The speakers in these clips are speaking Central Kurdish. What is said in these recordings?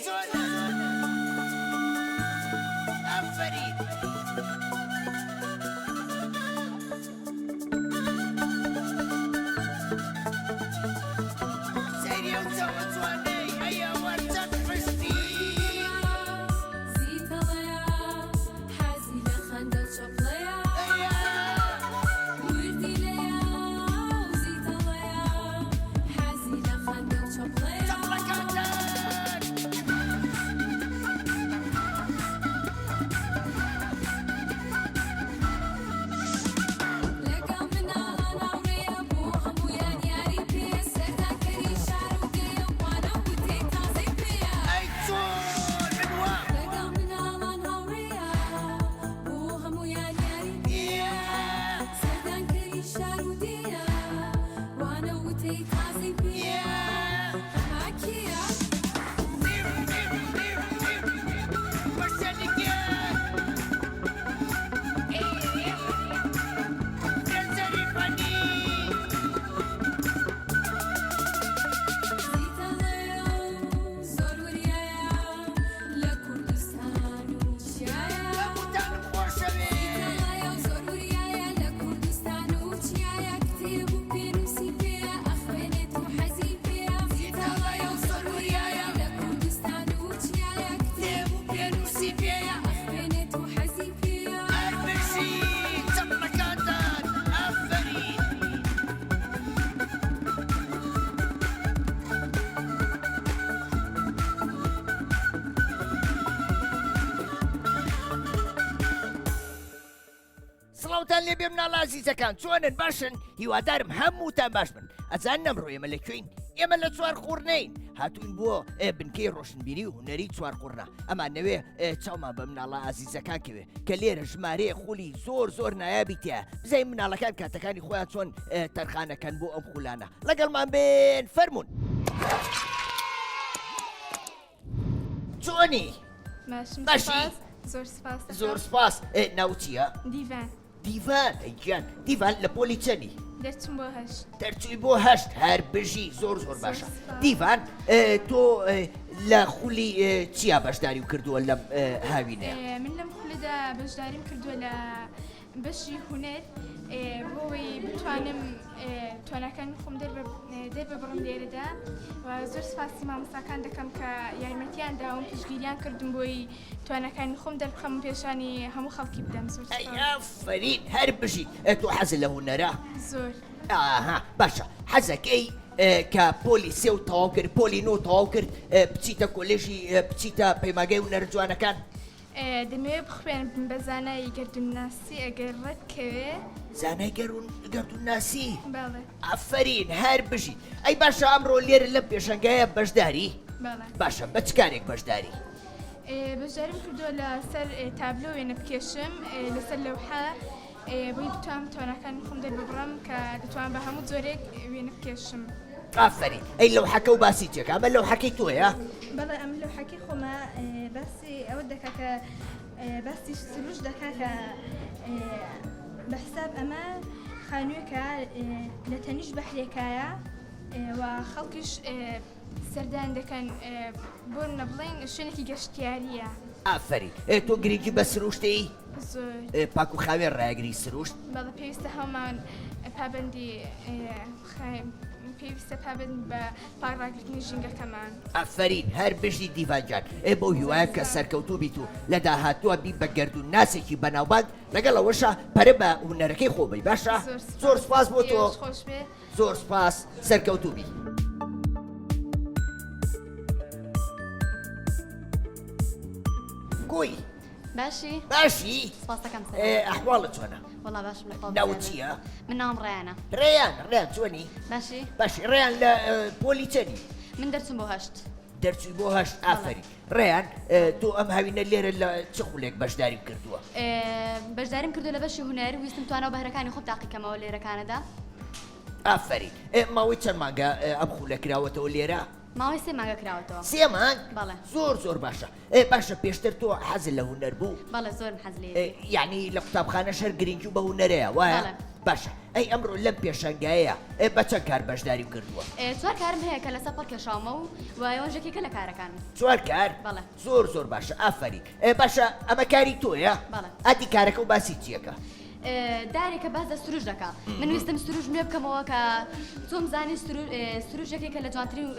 چۆنە؟ ئافەرین! سەیری ئەو چاوە جوانەی هەیە وەرچەند پشتی زیتەڵەیە حەزی لە خەندە چۆپڵەیە وردی لەیە و زیتەڵەیە حەزی لە خەندە چۆپڵەیە چەپڵەکەتان! لەگەڵ مناڵە ناوڕێیە بۆ هەموویان یاری پێیە سەردانکەری شار و گەیە وانە وتەی تازەی پێیە ئەی چۆن بنوە! لەگەڵ مناڵان هاوڕێیە بۆ هەموویان یاری پێیە سەردانکەری شار و دێیە وانە وتەی تازەی پێیە هەماکیە زیتەڵەیە زۆر وریایە لە کوردستان و چیایە زیتەڵەیە زۆر وریایە لە کوردستان و چیایە کتێب و پێنووسی پێیە ئەخوێنێت و حەزی پێیە زیتەڵەیە زۆر وریایە لە کوردستان و چیایە کتێب و پێنووسی پێیە ئەخوێنێت و حەزی پێیە سڵاوتان لێ بێ مناڵە عەزیزەکان چۆنن باشن؟ هیوادارم هەمووتان باش بن. ئەزان نەمڕۆ ئێمە لەکوێین؟ ئێمە لە چوار قوڕنەین هاتوین بۆ بنکەی ڕۆشنبیری و هونەری چوار قوڕنا. ئەمان نەوێ چاومان بە مناڵە عەزیزەکان کەوێ کە لێرە ژمارەیە خولی زۆر نایابی تایە بزای مناڵەکان کاتەکانی خۆیان چۆن تەرخانەکەن بۆ ئەم خولانە لەگەڵمان بێن فەرمونون. چۆنی؟ باشی؟ زۆر سپاس زۆر سپاس. ناو چییە؟ دیڤان دیڤان ئەیگیان دیڤان لە پۆلی چەنی؟ دەرچم بۆ هەشت دەرچووی بۆ هەشت هەر بژی زۆر باشە. دیڤان تۆ لە خولی چیا بەشداری و کردووە لەم هاوینەیە؟ من لەم خولەدا بەشداریم کردووە لە بەشی هونەر بۆەوەی بتوانم توانەکان خۆم دەرببڕم لێرەدا و زۆر سپاسی مامۆستاکان دەکەم کە یارمەتیان داوم پشتگیریان کردم بۆی توانەکانی خۆم دەربخەم پێشانی هەموو خەڵکی بدەم زۆر ئەی ئافرین هەر بژی تۆ حەزت لە هونەرە؟ زۆر ئاها باشە حەزەکەی کە پۆلی سێ و تەواو کرد پۆلی نۆ تەواو کرد بچیتە کۆلێژی بچیتە پەیماگەی هونەرە جوانەکان؟ دەمەوێت بخوێن بە زانایی گەردونناسی ئەگەر ڕەتکەوێ زانای گەردونناسی؟ بەڵێ ئافرین هەر بژی. ئەی باشە ئەمڕۆ لێرە لە پێشەنگایە بەشداری؟ بەڵێ باشە بە چ کارێک بەشداری؟ بەشداریم کردووە لەسەر تابلۆ وێنە بکێشم لەسەر لەوحە بۆی بتوانم توانەکانی خۆم دەرببڕم کە دەتوانم بە هەموو جۆرێک وێنە بکێشم. ئافرین ئەی لەو حەکە و باسی چێکە ئەمە لەو حەکەی تۆیە؟ بەڵێ ئەم لەوحەکەی خۆمە باسی ئەوە دەکا کە باسی سروش دەکا کە بە حساب ئەمە خانوویەکە لە تەنیش بەحرێکایە و خەڵکیش سەردان دەکەن بۆ نەبڵێن شوێنێکی گەشتیاریە. ئافرین تۆ گرنگی بە سروشتەی؟ زۆر پاک و خاوێن ڕاگری سروشت؟ بەڵێ پێویستە هەمان پابندی پێویستە پابند بە پاڕاگرتنی ژینگەکەمان. ئافرین هەر بژی دیڤانجان بۆ هیوایە کە سەرکەوتوو بیت و لە داهاتووە بی بە گەردون ناسێکی بەناوبانگ لەگەڵەوەشە پەرە بە هونەرەکەی خۆبی باشە؟ زۆر سپاس بۆ تۆ خۆش بێ زۆر سپاس سەرکەوتوو بی. گوی باشی؟ باشی؟ سپاس دەکەم ئەحواڵت چۆنە؟ وەڵا باشم لە خۆم ناوت چییە؟ من ناوم ڕێیانە. ڕێیان چۆنی؟ باشی؟ باشی ڕێیان لە پۆلی چەنی؟ من دەرچم بۆ هەشت. دەرچووی بۆ هەشت ئافرین. ڕێیان تۆ ئەم هاوینە لێرە لە چ خولێک بەشداری کردووە؟ بەشداریم کردو لە بەشی هونەر ویستم توانەوە بەهرەکانی خۆم تاقیکەمەوە لێرەکانەدا. ئافرین ماوەی چەند مانگە ئەم خولە کراوەتەوە لێرە؟ ماوەی 3 مانگە کراوەتەوە. 3 مانگ؟ بەڵێ. زۆر باشە. باشە پێشتر تۆ حەزت لە هونەر بوو؟ بەڵێ زۆرم حەز لێ. یعنی لە قوتابخانە شەر گرنگی و بە هونەرەیە وایە؟ بەڵێ. باشە ئەی ئەمڕۆ لەم پێشەنگایە بە چەند کار بەشداری کردووە؟ چوار کارم هەیە کە لەسەر پەڵکێشاومە و وایۆنجێکێکە لە کارەکانم. چوار کار؟ بەڵێ. زۆر باشە ئافەری. باشە ئەمە کاری تۆیە؟ بەڵێ. ئەدی کارەکە و باسی چیەکە؟ دارێکە باز لە سروش دەکا من ویستم سروش نوێ بکەمەوە کە تۆم زانی سروشێکێکە لە جوانترین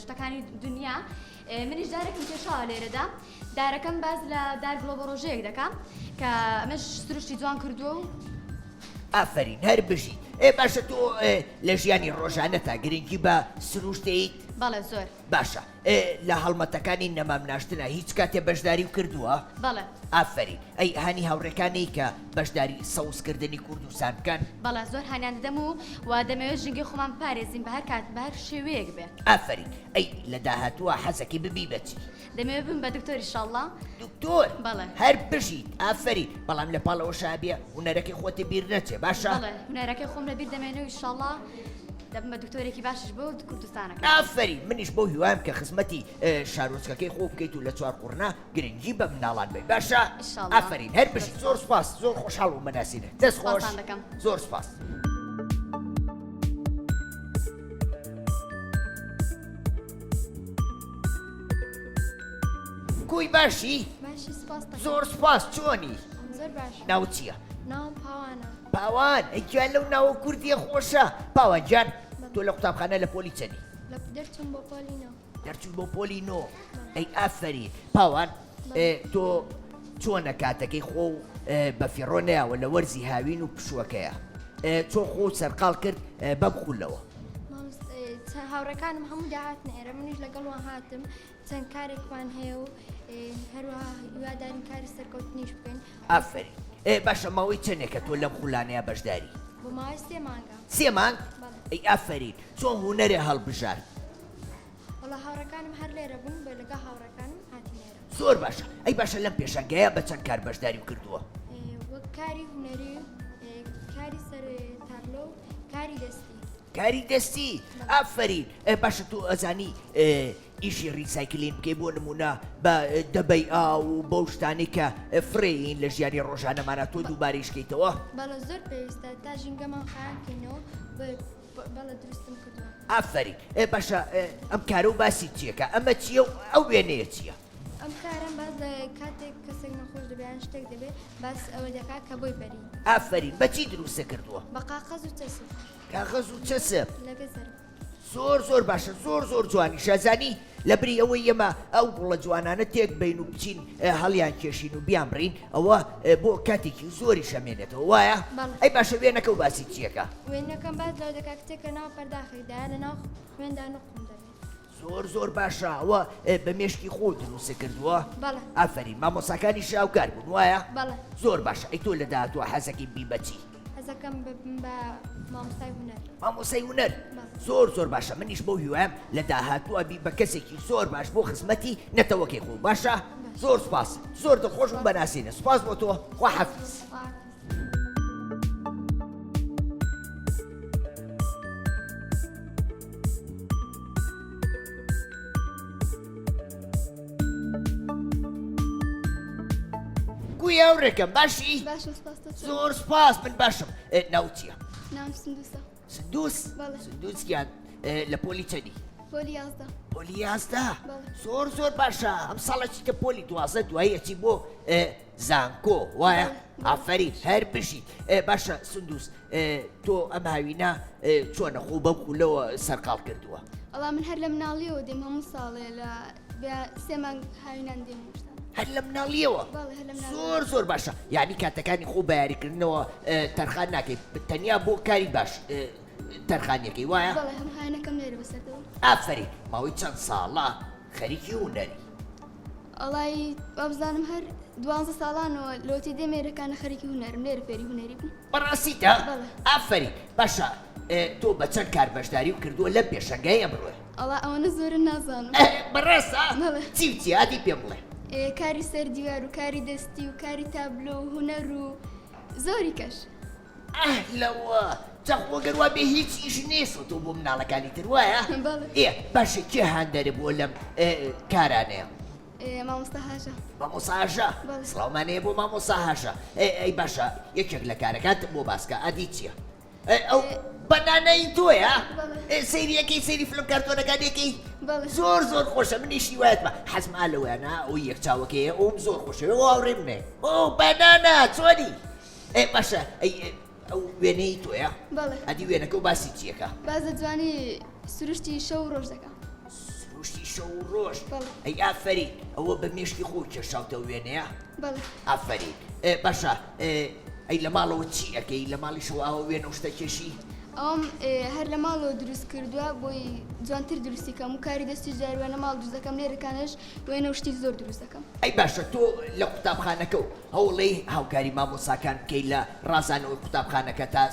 شتەکانی دنیا منیش دارێکم کێشاوە لێرەدا دارەکەم باز لە دار گلۆبە ڕۆژەیەک دەکەم کە ئەمەش سروشتی جوان کردووە و ئافرین هەر بژی باشە تۆ لە ژیانی ڕۆژانە تا گرنگی بە سروشتیت؟ بەڵێ زۆر باشە لە هەڵمەتەکانی نەمامناشتنە هیچ کاتێ بەشداری و کردووە؟ بەڵێ ئافرین ئەی هەنی هاوڕێکانەی کە بەشداری سەوزکردنی کوردستان بکەن؟ بەڵێ زۆر هانیان دەدەم و دەمەوێت ژنگی خۆمان پارێزین بە هەر کات بە هەر شێوەیەک بێ ئافرین ئەی لە داهاتووە حەزەکی ببی بەچی؟ دەمەوێت بم بە دکتۆری شەڵڵا دکتۆر؟ بەڵێ. هەر بژیت ئافرین بەڵام لە پاڵەوە شابیە هوەرەکەی خۆتی بیر نەچێ باشە؟ بەڵێ هونەرەکەی خۆم لەبیر دەمێنەوە ئینشاڵڵا دەبم بە دکتۆرێکی باشش بۆ کوردستانەکە. ئافرین منیش بۆ هیوایم کە خزمەتی شارۆچکەکەی خۆ بکەیت و لە چوار قوڕنا گرنگی بە مناڵان بی باشە؟ ئینشاڵڵا. ئافرین هەر بژیت زۆر سپاس زۆر خۆشحاڵ و مەناسینە دەست خۆش سپاسان دەکەم. زۆر سپاس. کوی باشی؟ باشی سپاس دەکەم. زۆر سپاس چۆنی؟ زۆر باش. ناو چییە؟ ناوم پاوانە. پاوان ئەیگویان لەو ناوە کوردیە خۆشە پاوان جان تۆ لە قوتابخانە لە پۆلی چەنی؟ دەرچم بۆ پۆلینەوە. دەرچوو بۆ پۆلی نۆ ئەی ئافرین پاوان تۆ چۆنە کاتەکەی خۆ و بە فیڕۆنەیەوە لە وەرزی هاوین و پشوەکەیە چۆن خۆ سەرقاڵ کرد بەبخولەوە هاوڕەکانم هەموو داهاتنە ئێرە منیش لەگەڵوان هاتم چەند کارێکمان هەیە و هەروەها هیوادارین کاری سەرکەوتنیش بکەین. ئافرین باشە ماوەی چەندێکە تۆ لەم خولانەیە بەشداری؟ بۆ ماوەی 3 مانگە. 3 مانگ؟ ئەی ئافرین چۆن هونەرێ هەڵبژارد؟ وەڵا هاوڕەکانم هەر لێرە بوون بە لەگە هاوڕەکانم هاتی لێرە. زۆر باشە ئەی باشە لەم پێشەنگەیە بە چەند کار بەشداری و کردووە؟ وەک کاری هونەری کاری سەر تابلۆ و کاری دەستی. کاری دەستی ئافرین باشە تۆ ئەزانی ئیشی ریسایکلین بکەی بۆ نمونە بە دەبەی ئاو و بەو شتانی کە فرێین لە ژیانی ڕۆژانەمانە تۆ دووبارەی شکەیتەوە؟ بەڵە زۆر پێویستە تا ژینگەمان خایانکەینەوە بەڵە دروستم کردووە. ئافرین باشە ئەم کارە و باسی چیەکە ئەمە چییە و ئەو وێنەیە چییە؟ ئەم کارم باز لە کاتێک کەسێک نەخۆش دەبیان شتێک دەبێت باس ئەوە دەکات کە بۆی بەرین. ئافرین بەچی دروستە کردووە؟ بە قاقەز و چەسب. کاغەز و چەسب لەگە زەرب. زۆر باشە زۆر جوانی شازانی لەبری ئەوەی ئێمە ئەو گوڵە جوانانە تێک بین و بچین هەڵیان کێشین و بیان بڕین ئەوە بۆ کاتێکی زۆری شەمێنێتەوە وایە؟ ئەی باشە وێنەکە و باسی چیەکە؟ وێنەکەم باز لەو دەکات کتێکە ناو پەرداخێکدا لە ناو خوێندا نقم دەبێت. زۆر باشە ئەوە بە مێشکی خۆ دروستە کردووە؟ بەڵێ. ئافرین مامۆساکانی شاوکار بوون وایە؟ بەڵێ. زۆر باشە ئەی تۆ لە داهاتووە حەزەکی بی بەچی؟ حەزەکەم بە مامۆستای هونەر. مامۆسای هونەر؟ زۆر باشە منیش بۆ هیوایم لە داهاتووە بی بە کەسێکی زۆر باش بۆ خزمەتی نەتەوەکەی خۆ باشە؟ زۆر سپاس زۆر دڵخۆش و بەناسینە سپاس بۆ تۆ خوا حەفیز. گویا هاوڕێکەم باشی؟ زۆر سپاس من باشم ناو چییە؟ ناوم سندوسە. سندوس؟ بەڵێ. سندوسیان لە پۆلی چەندی؟ پۆلی 11. پۆلی 11 بەڵێ. زۆر باشە ئەم ساڵە چیتە پۆلی 12 دوایی ئەچی بۆ زانکۆ وایە؟ ئافرین هەر بژیت باشە سندوس تۆ ئەم هاوینە چۆنە خۆ بەم خولەوە سەرقاڵ کردووە؟ ئەڵا من هەر لە مناڵیەوە دێم هەموو ساڵێ لە 3 مانگ هاوینان دێم شتان. هەر لە مناڵیەوە؟ بەڵێ هەر لە مناڵیەوە. زۆر باشە یعنی کاتەکانی خۆ بە یاریکردنەوە تەرخان ناکەیت تەنیا بۆ کاری باش تەرخانیەکەی وایە؟ بەڵێ هەموو هاوینەکەم لێرە بەسەردەوە. ئافرین ماوەی چەند ساڵە خەریکی هونەری؟ ئەڵای وابزانم هەر 12 ساڵانەوە لۆتی دێمێرەکانە خەریکی هونەرم لێرە فێری هونەری بووم. بەڕاستیتە؟ بەڵێ. ئافرین باشە تۆ بە چەند کار بەشداری و کردووە لەم پێشەنگای ئەمڕۆ؟ ئەڵا ئەوەنە زۆرە نازانم. بەڕاستە؟ بەڵێ. چی ئادی پێم بڵێ؟ کاری سەر دیوار و کاری دەستی و کاری تابلۆ و هونەر و زۆری کەش. لەوە چەخۆگەر وا بێ هیچ ئیش نێسە تۆ بۆ مناڵەکانی تر وایە؟ بەڵێ. باشە کێ هاندەرە بۆ لەم کارانەیە؟ مامۆستا هاشە. مامۆستا هاشە؟ بەڵێ. سڵاومانەیە بۆ مامۆستا هاشە ئەی باشە یەکێک لە کارەکانت بۆ باسکە ئادی چییە؟ ئەو بەنانەی تۆیە سەیریەکەی سەیری فلم کارتۆنەکانێکی بەڵێ. زۆر خۆشە منیشی وایەت بە حەزما لەوەیانە ئەو یەک چاوەکەیە ئەوم زۆر خۆشەوە واوڕێ منێ ئەو بەنانە چۆنی باشە ئەو وێنەی تۆیە بەڵێ. ئەدی وێنەکە و باسی چیەکە باز دەتوانی سروشتی شەو ڕۆژ دەکەم. سروشتی شەو و ڕۆژ بەڵێ. ئەی ئافرین ئەوە بە مێشکی خۆ کێشاوتە وێنەیە بەڵێ. ئافرین باشە ئەی لە ماڵەوە چی ئەەکەی لە ماڵی شەوەوە وێنە و شتە کێشی ئەوم هەر لە ماڵەوە دروست کردووە بۆی جوانتر دروستیکەم و کاری دەستی جاروێنە ماڵ دروست دەکەم لێرەکانش وێنە و شتی زۆر دروست دەکەم. ئەی باشە تۆ لە قوتابخانەکە و هەوڵی هاوکاری مامۆساکان بکەی لە ڕازانەوەی قوتابخانەکە تا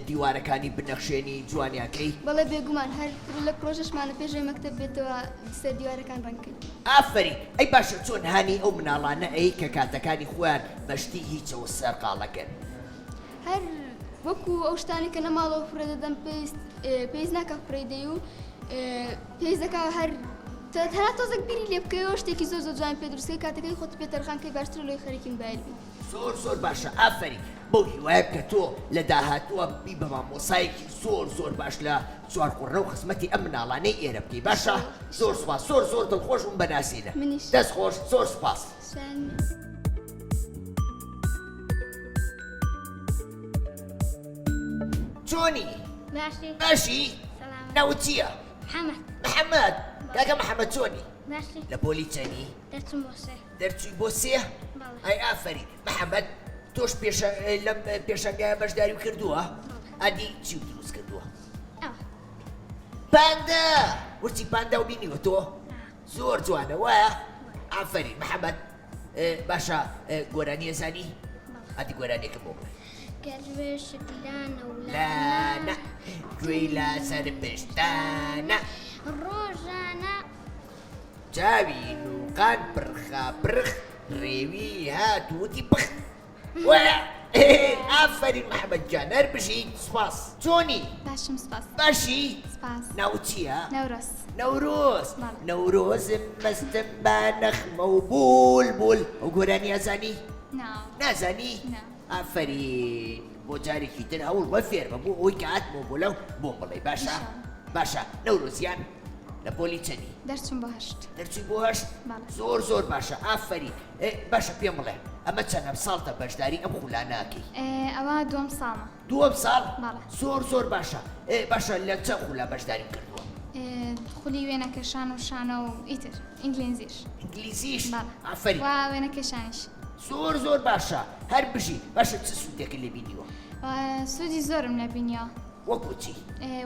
دیوارەکانی بنەخشێنی جوانیاکەی بەڵێ بێگومان هەر لە پرۆژەشمانە پێشەوەی مەکتەب بێتەوە سەر دیوارەکان ڕەنگکەین. ئافری ئەی باشە چۆن هانی ئەو مناڵانە ئەی کە کاتەکانی خۆیان بەشتی هیچەوە سەرقاڵەکەن هەر وەکو ئەو شتانی کە نەماڵەوە فرە دەدەم پێیز ناکە فڕێدەی و پێیز دەکا هەر هەنا تۆزێک بیری لێ بکەیەوە شتێکی زۆر جوان پێ دروستکەی کاتەکەی خۆت پێتەرخانکەی باشتر لۆی خەریکی موبایل بی. زۆر باشە ئافری بەو هیوایە کە تۆ لە داهاتووە بی بە مامۆسایەکی زۆر باش لە چوارقوڕە و خزمەتی ئەم مناڵانەی ئێرە بکەی باشە زۆر سوپاس زۆر دڵخۆشم بەناسیینە منیش. دەست خۆش زۆر سوپاس. چۆنی باشی باشی سلام ناوت چییە؟ محەممەد محەممەد کاکە محەممەد چۆنی باشی لە پۆلی چەنی دەچم بۆ سێ دەرچووی بۆ سێ ئەی ئافری محەممەد تۆش لەم پێشنگایە بەشداری کردووە ئەدی چی دروست کردووە ئەوە پاندا ورچی پاندا و بینیوە تۆ زۆر جوانە وایە ئافری محەممەد باشە گۆرانیە زانی ئەدی گۆرانێکم بۆ بڵێ گەلوێ شکلانە و لانە گوێی لا سەر پشتانە ڕۆژانە چاوی نوقان پرخا پرخ ڕێوی هاتووتی پخ وایە ئافرین محەممەد جان هەر بژیت سوپاس چۆنی باشم سپاس باشی سپاس ناوت چییە؟ نەورۆز نەورۆز بەڵێ. نەورۆزم مەستم با نەخمە و بول ئەو گۆرانی ئازانی نازانی نا. ئافرین بۆ جارێکی تر هەوڵ بە فێر بە بۆ ئەوی کە هاتمەوە بۆ لەو بۆ بڵێ باشە باشە نەورۆزیان لە پۆلی چەنی دەرچم بۆ هەشت دەرچووی بۆ هەشت بەڵێ. زۆر باشە ئافرین باشە پێم بڵێ ئەمە چەندەم ساڵتە بەشداری ئەم خولاناکەی ئەوە دووەم ساڵمە دووەم ساڵ بەڵێ. زۆر باشە باشە لە چەند خولا بەشداریم کردووە خولی وێنەکەشان و شانە و ئیتر ئینگلیزیش ئینگلیزیش بەڵێ. ئافرین وا وێنەکەشانیش زۆر باشە هەر بژی باشە چ سوودێکە لێ بینیوە سوودی زۆرم لە بینیەوە وەکو چی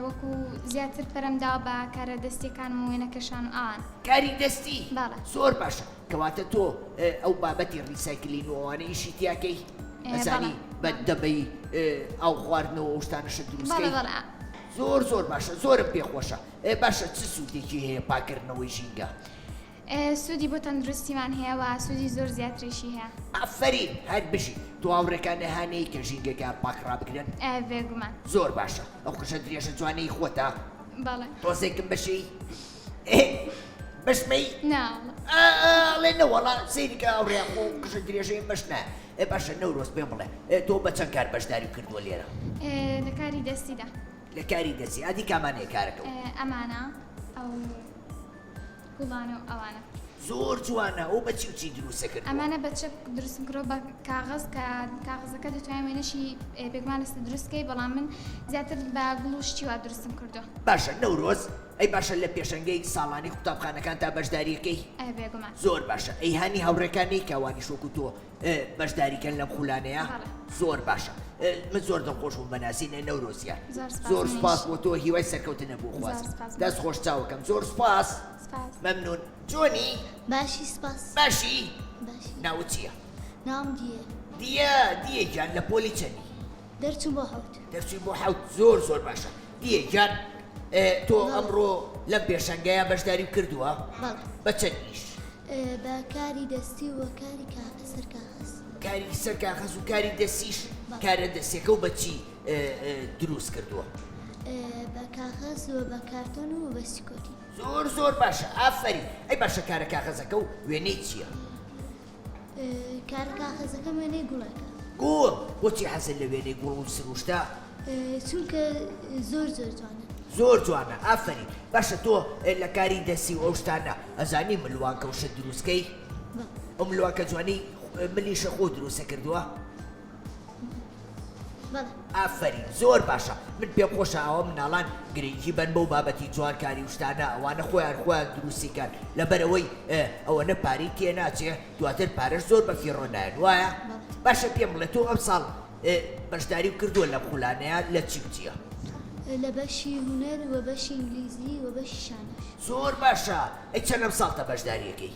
وەکو زیاتر پەرەمدا بە کارە دەستیەکان و وێنەکەشان و ئاوان کاری دەستی بەڵێ. زۆر باشە کەواتە تۆ ئەو بابەتی ڕیسایکلین و ئەوانەیشی تیاکەی ئەزانی بە دەبەی ئەو خواردنەوە ئەو شتانەشە دروستکەی زۆر باشە زۆرم پێخۆشە باشە چ سوودێکی هەیە پاکردنەوەی ژینگە سوودی بۆ تەندروستیمان هەیە و سوودی زۆر زیاتریشی هەیە ئافرین هەر بژی تۆ هاوڕێکانە هانەیە کە ژینگەکان پاکڕا بگرن بێگومان زۆر باشە ئەو قشە درێژە جوانەی خۆتە بەڵێ تۆزێکم بەشی بەشمەی ئەڵێ نەوەڵا سەیریکە ئەوڕێ خۆ قشە درێژەی بەشنە باشە نەورۆز پێم بڵێ تۆ بە چەند کار بەشداری کردووە لێرە لە کاری دەستیدا لە کاری دەستی ئادی کامانەیە کارەکە ئەمانە ئەو گوڵانە و ئەوانە زۆر جوانە ئەو بە چی و چی دروستە کرد ئەمانە بە چەک دروستم کردەوە بە کاغەز کە کاغەزەکە دەتوانین وێنەشی بێگومان لەستە دروستکەی بەڵام من زیاتر بە گوڵ و شتی وا دروستم کردەوە باشە نەورۆز ئەی باشە لە پێشەنگەی ساڵانی قوتابخانەکان تا بەشداریەکەی بێگومان زۆر باشە ئەی هانی هاوڕێکانی کاوانی شۆک و تۆ بەشداریکەن لەم خولانەیە زۆر باشە من زۆر دڵخۆشم بەناسینە نەورۆزیان زۆر سپاس بۆ تۆ هیوای سەرکەوتنە بوو خواست دەست خۆش چاوەکەم زۆر سپاس مەمنون جۆنی باشی سپاس باشی باشی ناوت چییە؟ نام دیە گیان لە پۆلی چەنی دەرچم بۆ حەوت دەرچووی بۆ حەوت زۆر باشە دیە گیان تۆ ئەمڕۆ لەم پێشەنگایە بەشداری کردووە بە چەندیش بە کاری دەستی و کاری سەر کاغەز کاری سەر کاغەز و کاری دەستیش کارە دەستیەکە و بەچی دروست کردووە بە کاغەز و بە کارتۆن و بە سیکۆتی زۆر باشە ئافرین ئەی باشە کارە کاغەزەکە و وێنەی چییە؟ کارە کاغەزەکە وێنەی گوڵەکە گوڵ بۆچی حەزت لە وێنەی گوڵ و سروشتە چونکە زۆر جوانە زۆر جوانە ئافرین باشە تۆ لە کاری دەستی و ئەو شتانە ئەزانی ملوانکە وشە دروستکەی ئەو ملوانکە جوانی ملیشە خۆ دروستە کردووە ئافرین زۆر باشە من پێم خۆشە ئەوە مناڵان گرنگی بن بەو بابەتی جوانکاری وشتانە ئەوانە خۆیان دروستیکان لەبەرەوەی ئەوەنە پاری تێناچێ دواتر پارەش زۆر بە فێڕۆنایەن وایە باشە پێم بڵێ تۆ ئەم ساڵ بەشداری و کردووە لە قوڵانەیە لە چی بچیە لە بەشی هونەر و بەشی ئینگلیزی و بەشی شانۆش زۆر باشە ئەی چەندەم ساڵتە بەشداریەکەی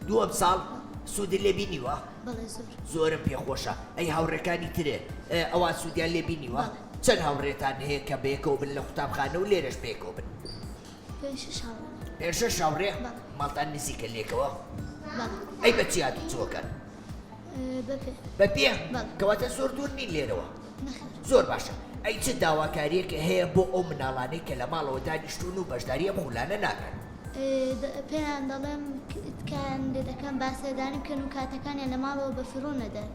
دووەم ساڵ سوودی لێ بینیوە بەڵێ زۆرم پێخۆشە ئەی هاوڕێکانی ترێ ئەوان سوودیان لێ بینیوە چەند هاوڕێتان هەیە کە بەیەکەوە بن لە قوتابخانە و لێرەش بەیەکەوە بن پێشە شاوڕێ ماڵتان نزیکە لێکەوە ئەی بەچی هاتوو چۆکەن بە پێ کەواتە زۆر دوور نین لێرەوە زۆر باشە ئەی چ داواکاریەکە هەیە بۆ ئەو مناڵانەی کە لە ماڵەوە دانیشتون و بەشداری ئەم قوڵانە ناکەن پێیان دەڵێم کان لێ دەکەم باسەدانی بکەن و کاتەکانیان لە ماڵەوە بە فرۆ نەدەن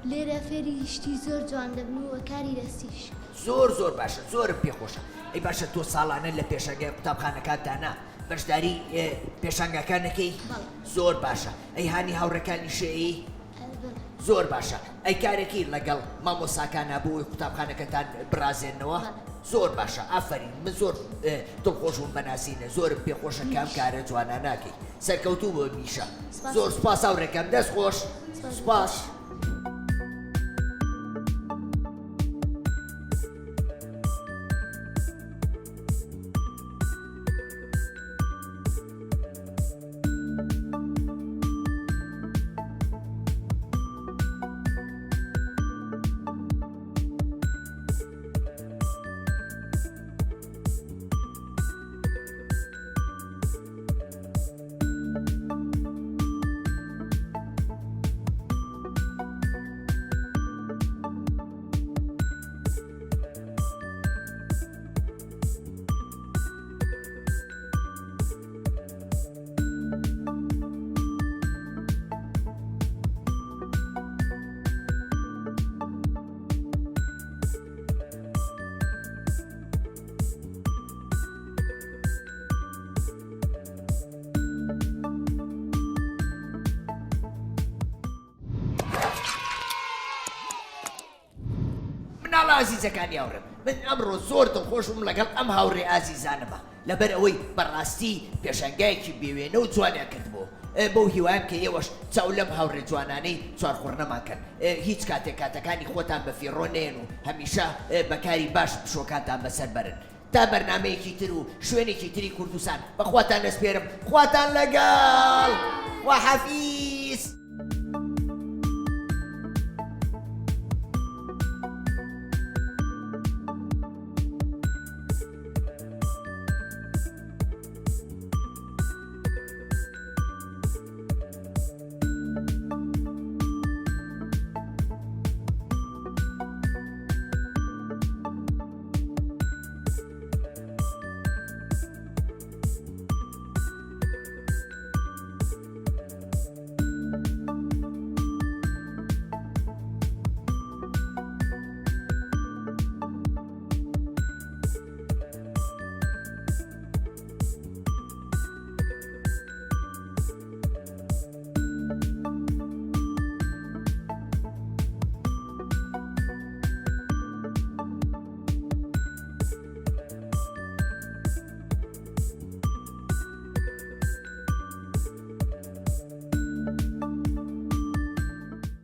لێرە فێری شتی زۆر جوان دەبن و کاری دەستیش زۆر باشە زۆرم پێخۆشە ئەی باشە تۆ ساڵانە لە پێشەنگای قوتابخانەکانتانە بەشداری پێشانگەکانەکەی زۆر باشە ئەی هانی هاوڕەکانی شێئی زۆر باشە ئەی کارێکی لەگەڵ مامۆساکانە بۆی قوتابخانەکەتان برازێنەوە زۆر باشە ئافرین من زۆر دڵخۆشم بەناسینە زۆرم پێخۆشە کام کارە جوانە ناکەی سەرکەوتوو بۆ میشە زۆر سوپاس هاوڕێکەم دەست خۆش سوپاس مناڵە ئازیزەکانی هاوڕێم من ئەمڕۆ زۆر دڵخۆشم لەگەڵ ئەم هاوڕێ ئازیزانەمە لەبەر ئەوەی بەڕاستی پێشەنگایەکی بێوێنە و جوانیان کردبوو بەو هیوایان کە ئێوەش چاو لەم هاوڕێ جوانانەی چوارخۆڕنەماکەن هیچ کاتەکانی خۆتان بە فێڕۆ نێن و هەمیشە بەکاری باش پشۆکانتان بەسەر بەرن تا بەرنامەیەکی تر و شوێنێکی تری کوردستان بەخواتان دەسپێرم خواتان لەگەڵ وحەفیظ